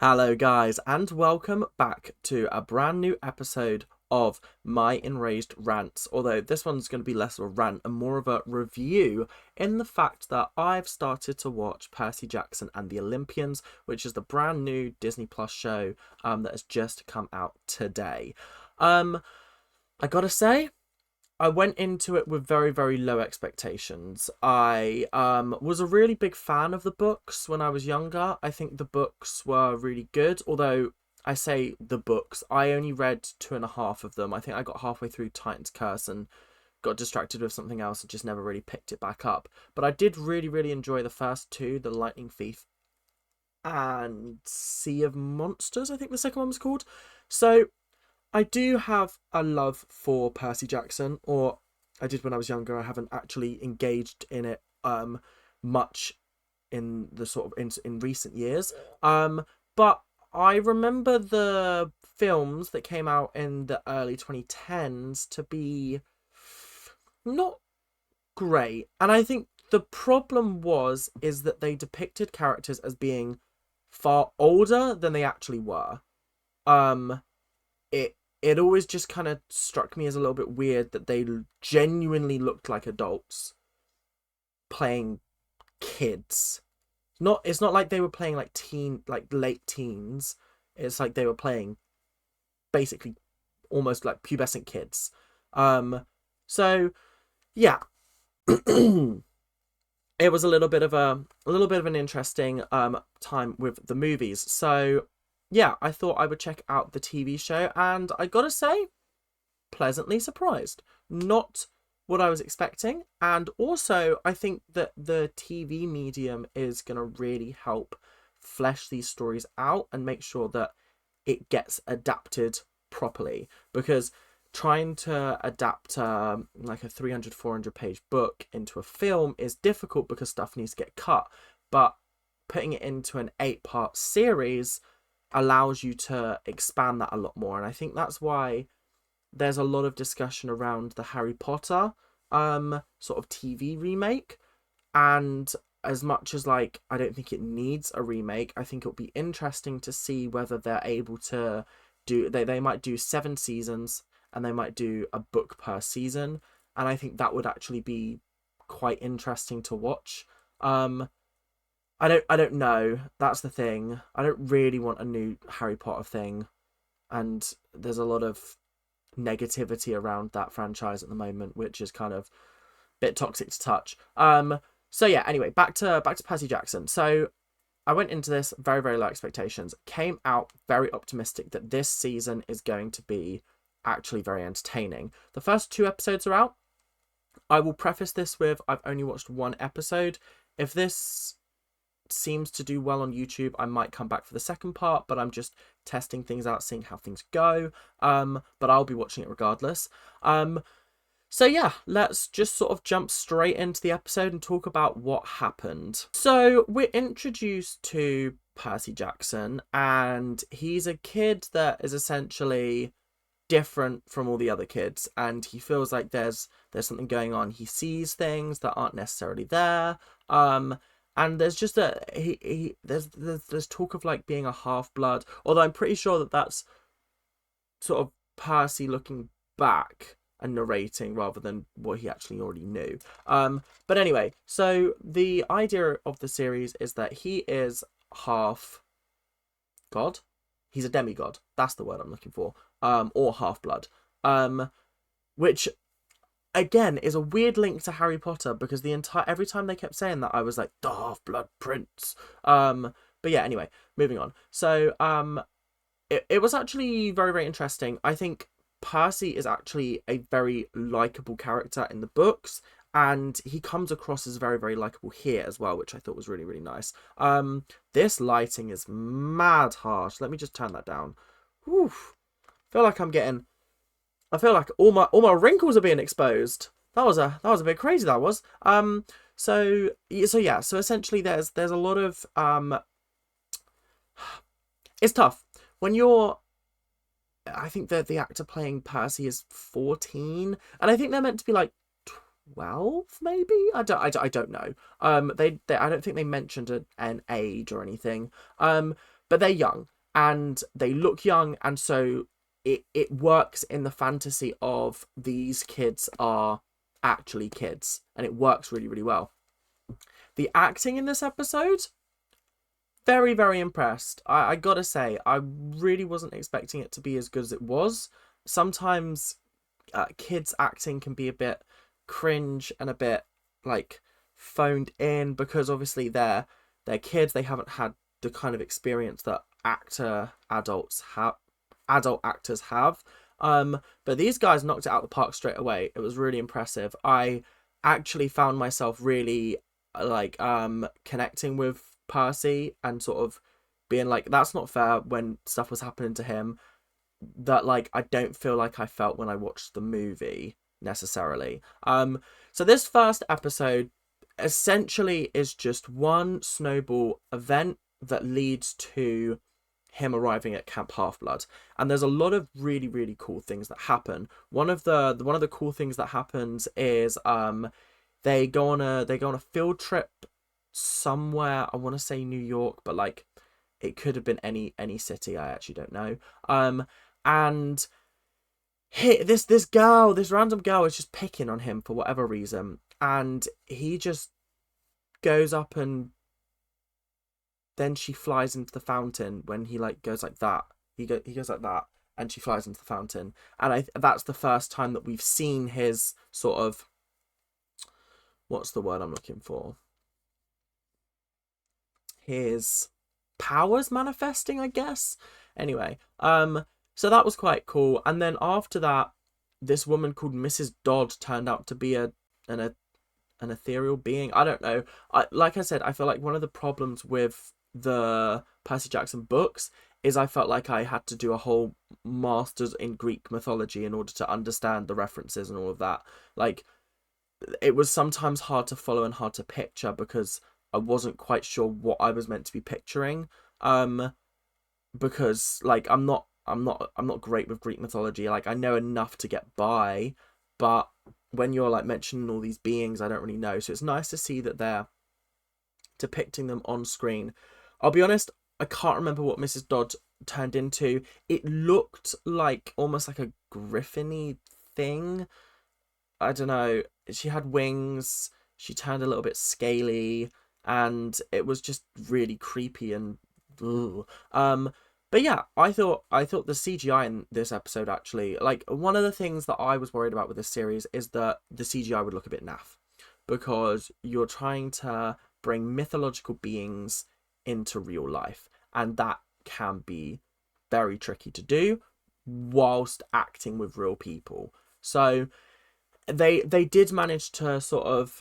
Hello, guys, and welcome back to a brand new episode of My Enraged Rants. Although this one's going to be less of a rant and more of a review, in the fact that I've started to watch Percy Jackson and the Olympians, which is the brand new Disney Plus show that has just come out today. I gotta say, I went into it with very, very low expectations. I was a really big fan of the books when I was younger. I think the books were really good, although I say the books, I only read two and a half of them. I think I got halfway through Titan's Curse and got distracted with something else and just never really picked it back up. But I did really, really enjoy the first two, The Lightning Thief and Sea of Monsters, I think the second one was called. So I do have a love for Percy Jackson, or I did when I was younger. I haven't actually engaged in it much in the sort of in recent years. But I remember the films that came out in the early 2010s to be not great. And I think the problem is that they depicted characters as being far older than they actually were. Um it always just kind of struck me as a little bit weird that they genuinely looked like adults playing kids. It's not like they were playing like late teens. It's like they were playing basically almost like pubescent kids. So yeah. It was a little bit of an interesting time with the movies. So yeah, I thought I would check out the TV show, and I gotta say, pleasantly surprised. Not what I was expecting, and also I think that the TV medium is gonna really help flesh these stories out and make sure that it gets adapted properly, because trying to adapt like a 300-400 page book into a film is difficult because stuff needs to get cut, but putting it into an 8-part series allows you to expand that a lot more. And I think that's why there's a lot of discussion around the Harry Potter sort of TV remake. And as much as like I don't think it needs a remake, I think it'll be interesting to see whether they're able to they might do 7 seasons, and they might do a book per season, and I think that would actually be quite interesting to watch. I don't know. That's the thing. I don't really want a new Harry Potter thing, and there's a lot of negativity around that franchise at the moment, which is kind of a bit toxic to touch. So yeah, anyway, back to Percy Jackson. So I went into this very, very low expectations. Came out very optimistic that this season is going to be actually very entertaining. The first 2 episodes are out. I will preface this with I've only watched 1 episode. If this seems to do well on YouTube, I might come back for the second part, but I'm just testing things out, seeing how things go. But I'll be watching it regardless. So yeah, let's just sort of jump straight into the episode and talk about what happened. So we're introduced to Percy Jackson, and he's a kid that is essentially different from all the other kids, and he feels like there's something going on. He sees things that aren't necessarily there. And there's just there's talk of like being a half-blood, although I'm pretty sure that that's sort of Percy looking back and narrating rather than what he actually already knew. But anyway, so the idea of the series is that he is half god. He's a demigod. That's the word I'm looking for. Or half-blood. Which again is a weird link to Harry Potter, because every time they kept saying that, I was like, the Half-Blood Prince. But yeah, anyway, moving on. So it was actually very, very interesting. I think Percy is actually a very likable character in the books, and he comes across as very, very likable here as well, which I thought was really, really nice. This lighting is mad harsh. Let me just turn that down. Whew. I feel like all my wrinkles are being exposed. That was a bit crazy. That was. So yeah. So essentially, there's a lot of It's tough when you're. I think that the actor playing Percy is 14, and I think they're meant to be like 12, maybe. I don't know. I don't think they mentioned an age or anything. but they're young and they look young, and so it works in the fantasy of these kids are actually kids, and it works really, really well. The acting in this episode, very, very impressed. I gotta say, I really wasn't expecting it to be as good as it was. Sometimes kids acting can be a bit cringe and a bit like phoned in, because obviously they're kids. They haven't had the kind of experience that adult actors have. But these guys knocked it out of the park straight away. It was really impressive. I actually found myself really like connecting with Percy and sort of being like, that's not fair when stuff was happening to him, that like I don't feel like I felt when I watched the movie necessarily. So this first episode essentially is just one snowball event that leads to him arriving at Camp Half-Blood, and there's a lot of really, really cool things that happen. One of the cool things that happens is they go on a field trip somewhere. I want to say New York, but like it could have been any city. I actually don't know. And this random girl is just picking on him for whatever reason, and he just goes up, and then she flies into the fountain when he like goes like that. He goes like that, and she flies into the fountain. And that's the first time that we've seen his sort of, what's the word I'm looking for? His powers manifesting, I guess. Anyway, so that was quite cool. And then after that, this woman called Mrs. Dodd turned out to be an ethereal being. I don't know. Like I said, I feel like one of the problems with the Percy Jackson books is I felt like I had to do a whole master's in Greek mythology in order to understand the references and all of that. Like, it was sometimes hard to follow and hard to picture because I wasn't quite sure what I was meant to be picturing. Because like I'm not great with Greek mythology. Like, I know enough to get by, but when you're like mentioning all these beings, I don't really know. So it's nice to see that they're depicting them on screen. I'll be honest, I can't remember what Mrs. Dodd turned into. It looked like almost like a griffin-y thing. I don't know. She had wings. She turned a little bit scaly, and it was just really creepy and ugh. But yeah, I thought the CGI in this episode, actually, like, one of the things that I was worried about with this series is that the CGI would look a bit naff, because you're trying to bring mythological beings into real life, and that can be very tricky to do whilst acting with real people. So they did manage to sort of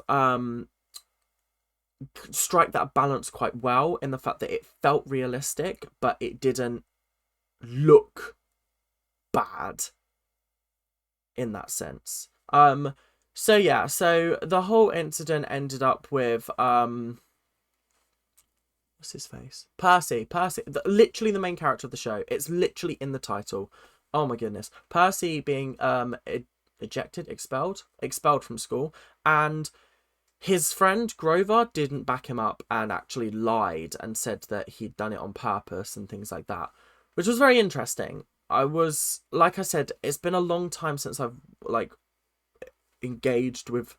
strike that balance quite well, in the fact that it felt realistic, but it didn't look bad in that sense. So yeah, so the whole incident ended up with what's his face? Percy, literally the main character of the show. It's literally in the title. Oh my goodness. Percy being expelled from school, and his friend Grover didn't back him up and actually lied and said that he'd done it on purpose and things like that, which was very interesting. Like I said, it's been a long time since I've like engaged with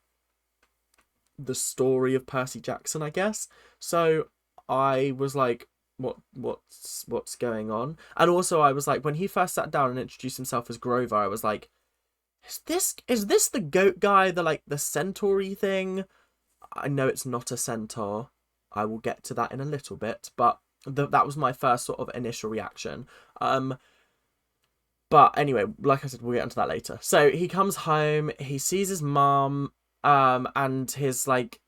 the story of Percy Jackson, I guess. So I was like, what's going on? And also I was like, when he first sat down and introduced himself as Grover, I was like, is this the goat guy, the centaur-y thing? I know it's not a centaur. I will get to that in a little bit, but that was my first sort of initial reaction. But anyway, like I said, we'll get into that later. So he comes home, he sees his mom, and his like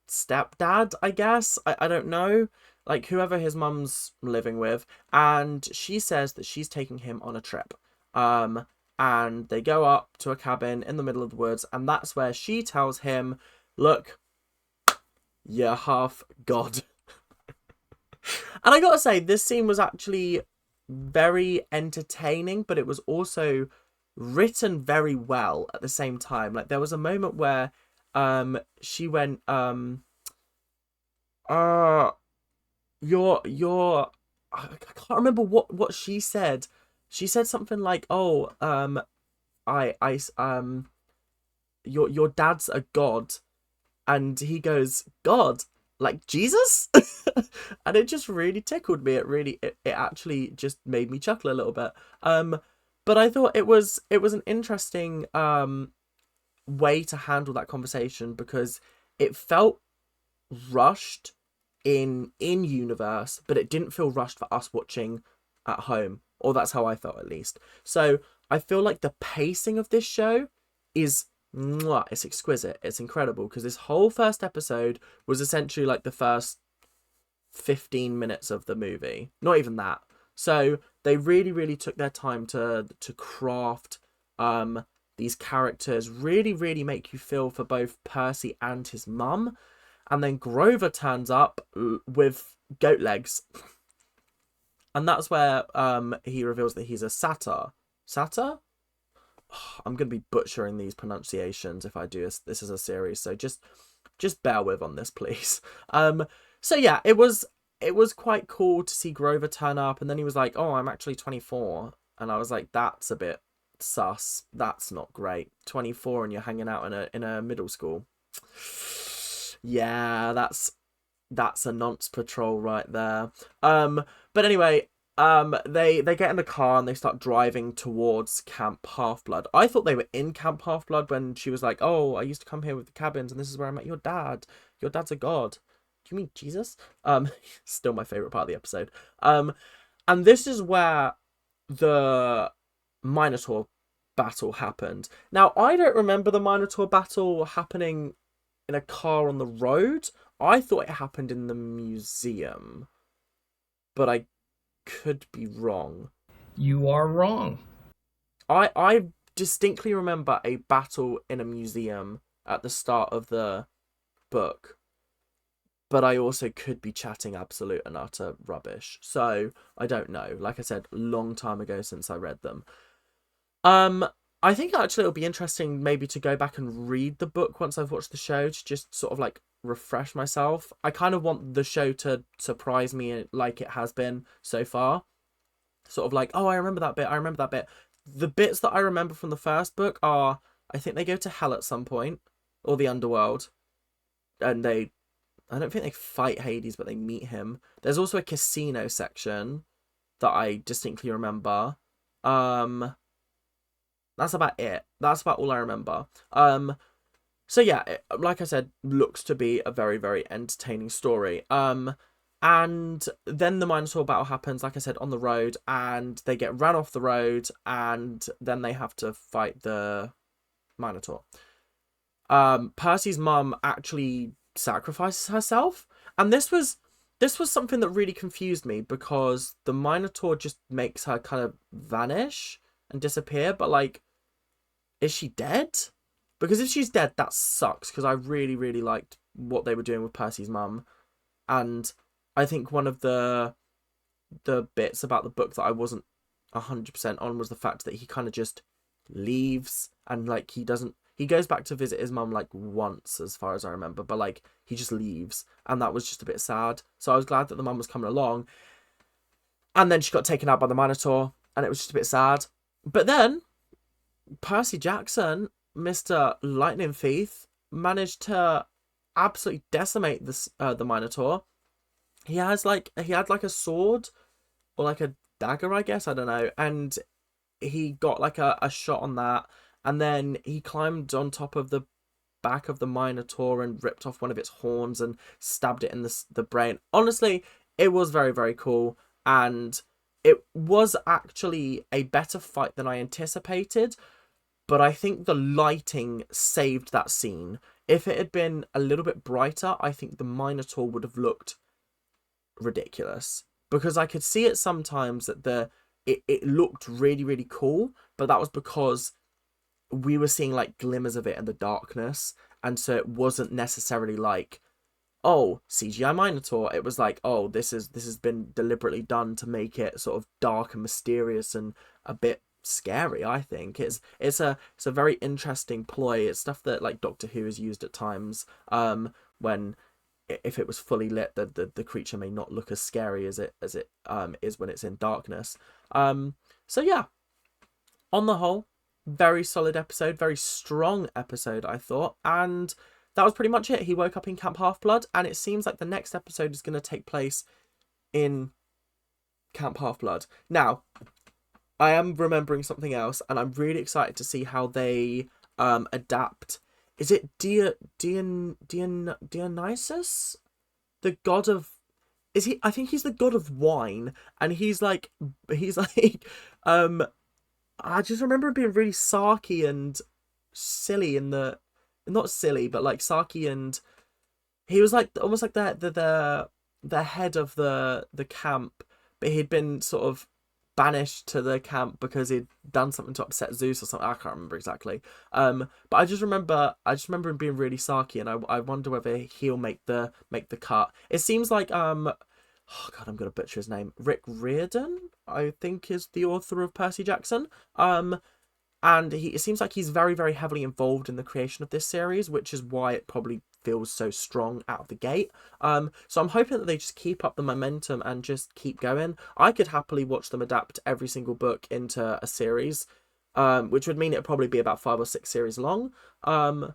stepdad, I guess. I don't know. Like, whoever his mum's living with, and she says that she's taking him on a trip. And they go up to a cabin in the middle of the woods, and that's where she tells him, look, you're half god. And I gotta say, this scene was actually very entertaining, but it was also written very well at the same time. Like, there was a moment where she went you're I can't remember what she said. She said something like, "Oh, your dad's a god," and he goes, "God, like Jesus?" And it just really tickled me. It actually just made me chuckle a little bit. Um, but I thought it was an interesting way to handle that conversation because it felt rushed in universe, but it didn't feel rushed for us watching at home, or that's how I felt at least. So I feel like the pacing of this show is mwah, it's exquisite, it's incredible because this whole first episode was essentially like the first 15 minutes of the movie, not even that. So they really took their time to craft these characters, really make you feel for both Percy and his mum. And then Grover turns up with goat legs, and that's where he reveals that he's a satyr. I'm gonna be butchering these pronunciations if I do this as a series, so just bear with on this, please. So yeah, it was quite cool to see Grover turn up, and then he was like, "Oh, I'm actually 24," and I was like, "That's a bit sus. That's not great. 24 and you're hanging out in a middle school." Yeah, that's a nonce patrol right there. But anyway, they get in the car and they start driving towards Camp Half-Blood. I thought they were in Camp Half-Blood when she was like, "Oh, I used to come here with the cabins, and this is where I met your dad. Your dad's a god." Do you mean Jesus? Still my favorite part of the episode. And this is where the Minotaur battle happened. Now, I don't remember the Minotaur battle happening in a car on the road. I thought it happened in the museum, but I could be wrong. You are wrong. I distinctly remember a battle in a museum at the start of the book, but I also could be chatting absolute and utter rubbish. So I don't know. Like I said, long time ago since I read them. Um, I think actually it'll be interesting maybe to go back and read the book once I've watched the show to just sort of like refresh myself. I kind of want the show to surprise me like it has been so far. Sort of like, "Oh, I remember that bit. I remember that bit." The bits that I remember from the first book are, I think they go to hell at some point, or the underworld, and I don't think they fight Hades, but they meet him. There's also a casino section that I distinctly remember. Um, that's about it. That's about all I remember. So yeah, like I said, looks to be a very entertaining story. And then the Minotaur battle happens, like I said, on the road, and they get run off the road, and then they have to fight the Minotaur. Percy's mum actually sacrifices herself, and this was something that really confused me because the Minotaur just makes her kind of vanish and disappear, but like, is she dead? Because if she's dead, that sucks, because I really liked what they were doing with Percy's mum. And I think one of the bits about the book that I wasn't 100% on was the fact that he kind of just leaves, and like he goes back to visit his mum like once as far as I remember, but like he just leaves, and that was just a bit sad. So I was glad that the mum was coming along, and then she got taken out by the Minotaur, and it was just a bit sad. But then Percy Jackson, Mr. Lightning Thief, managed to absolutely decimate the Minotaur. He had like a sword or like a dagger, I guess, I don't know, and he got like a shot on that, and then he climbed on top of the back of the Minotaur and ripped off one of its horns and stabbed it in the brain. Honestly, it was very cool, and it was actually a better fight than I anticipated, but I think the lighting saved that scene. If it had been a little bit brighter, I think the Minotaur would have looked ridiculous, because I could see it sometimes that it looked really cool, but that was because we were seeing like glimmers of it in the darkness, and so it wasn't necessarily like, oh, CGI Minotaur. It was like, oh, this has been deliberately done to make it sort of dark and mysterious and a bit scary. I think it's a very interesting ploy. It's stuff that like Doctor Who has used at times, when if it was fully lit, the creature may not look as scary as it is when it's in darkness. So yeah, on the whole, very solid episode, very strong episode, I thought. And that was pretty much it. He woke up in Camp Half-Blood, and it seems like the next episode is going to take place in Camp Half-Blood. Now, I am remembering something else, and I'm really excited to see how they adapt. Is it Dionysus? The god of... Is he? I think he's the god of wine, and he's like I just remember him being really sarky and silly in the... Not silly, but like sarky, and he was like almost like the head of the camp, but he'd been sort of banished to the camp because he'd done something to upset Zeus or something. I can't remember exactly. But I just remember him being really sarky, and I wonder whether he'll make the cut. It seems like oh god, I'm gonna butcher his name. Rick Riordan, I think, is the author of Percy Jackson. And it seems like he's very, very heavily involved in the creation of this series, which is why it probably feels so strong out of the gate. So I'm hoping that they just keep up the momentum and just keep going. I could happily watch them adapt every single book into a series, which would mean it'd probably be about 5 or 6 series long. But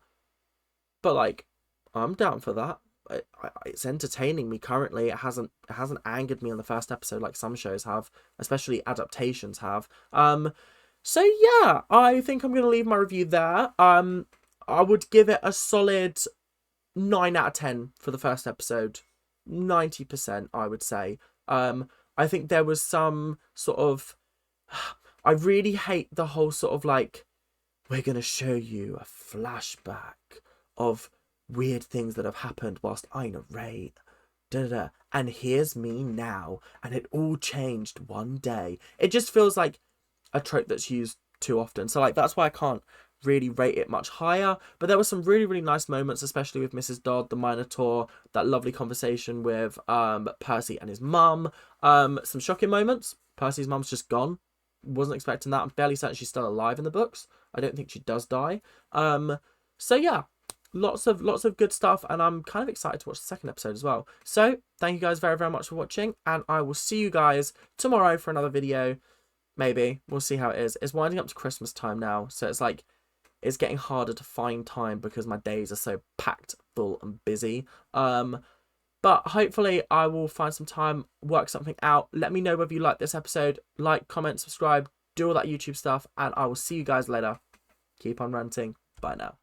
like, I'm down for that. It's entertaining me currently. It hasn't angered me on the first episode like some shows have, especially adaptations have. So yeah, I think I'm going to leave my review there. I would give it a solid 9 out of 10 for the first episode. 90%, I would say. I think there was some sort of... I really hate the whole sort of like, we're going to show you a flashback of weird things that have happened whilst I narrate. Da-da-da. And here's me now. And it all changed one day. It just feels like a trope that's used too often, so like that's why I can't really rate it much higher. But there were some really, really nice moments, especially with Mrs. Dodd, the Minotaur, that lovely conversation with Percy and his mum. Some shocking moments. Percy's mum's just gone. Wasn't expecting that. I'm fairly certain she's still alive in the books. I don't think she does die. So yeah, lots of good stuff, and I'm kind of excited to watch the second episode as well. So thank you guys very, very much for watching, and I will see you guys tomorrow for another video. Maybe. We'll see how it is. It's winding up to Christmas time now, so it's like, it's getting harder to find time because my days are so packed full and busy. But hopefully I will find some time, work something out. Let me know whether you like this episode. Like, comment, subscribe, do all that YouTube stuff, and I will see you guys later. Keep on ranting. Bye now.